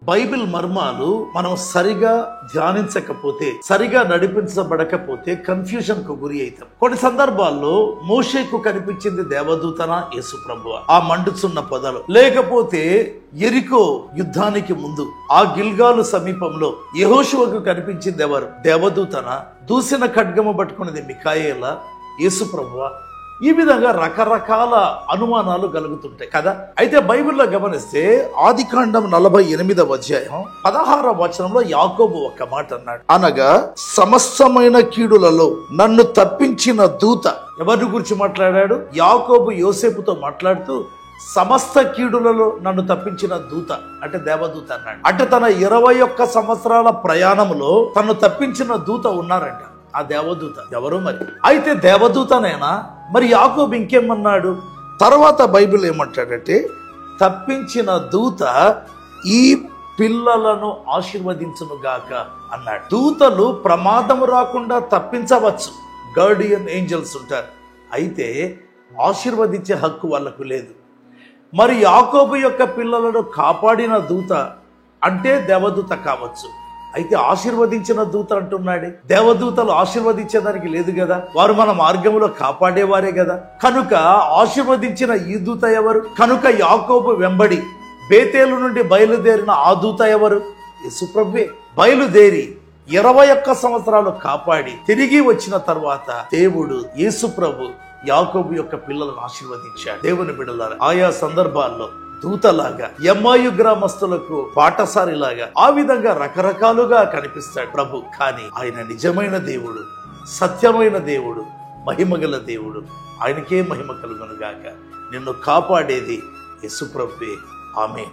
Bible మర్మాలు మనం సరిగా ధ్యానించకపోతే, సరిగా నడిపించబడకపోతే కన్ఫ్యూజన్ కు గురి అవుతాం. కొన్ని సందర్భాల్లో మోషేకు కనిపించింది దేవదూతన యేసు ప్రభువా ఆ మండుచున్న పొదలు, లేకపోతే యెరికో యుద్ధానికి ముందు ఆ గిల్గాలు సమీపంలో యెహోషువకు కనిపించింది ఎవరు? దేవదూతన? దూసిన ఖడ్గము పట్టుకున్నది మిఖాయేలా? యేసు ప్రభువా? ఈ విధంగా రకరకాల అనుమానాలు కలుగుతుంటాయి కదా. అయితే బైబిల్లో గమనిస్తే ఆదికాండం 48వ అధ్యాయం 16వ వచనంలో యాకోబు ఒక మాట అన్నాడు, అనగా సమస్తమైన కీడులలో నన్ను తప్పించిన దూత. ఎవరి గురించి మాట్లాడాడు? యాకోబు యోసేపుతో మాట్లాడుతూ సమస్త కీడులలో నన్ను తప్పించిన దూత అంటే దేవదూత అన్నాడు. అంటే తన 21 సంవత్సరాల ప్రయాణంలో తను తప్పించిన దూత ఉన్నారంట. ఆ దేవదూత ఎవరు మరి? అయితే దేవదూతనేనా? మరి యాకోబు ఇంకేమన్నాడు? తర్వాత బైబిల్ ఏమంటాడంటే, తప్పించిన దూత ఈ పిల్లలను ఆశీర్వదించును గాక అన్నాడు. దూతలు ప్రమాదం రాకుండా తప్పించవచ్చు, గార్డియన్ ఏంజల్స్ ఉంటారు. అయితే ఆశీర్వదించే హక్కు వాళ్ళకు లేదు. మరి యాకోబు యొక్క పిల్లలను కాపాడిన దూత అంటే దేవదూత కావచ్చు. అయితే ఆశీర్వదించిన దూత అంటున్నాడే, దేవదూతలు ఆశీర్వదించేదానికి లేదు కదా, వారు మన మార్గంలో కాపాడేవారే కదా. కనుక ఆశీర్వదించిన ఈ దూత ఎవరు? కనుక యాకోబు వెంబడి బేతేలు నుండి బయలుదేరిన ఆ దూత ఎవరు? యేసుప్రభువే. బయలుదేరి 21 సంవత్సరాలు కాపాడి తిరిగి వచ్చిన తర్వాత దేవుడు యేసుప్రభు యాకోబు యొక్క పిల్లలను ఆశీర్వదించాడు. దేవుని బిడ్డలారా, ఆయా సందర్భాల్లో దూతలాగా, ఎమ్మాయు గ్రామస్తులకు పాఠశాలిలాగా, ఆ విధంగా రకరకాలుగా కనిపిస్తాడు ప్రభు. కానీ ఆయన నిజమైన దేవుడు, సత్యమైన దేవుడు, మహిమగల దేవుడు. ఆయనకే మహిమ కలుగును గాక. నిన్ను కాపాడేది యేసు ప్రభువే. ఆమేన్.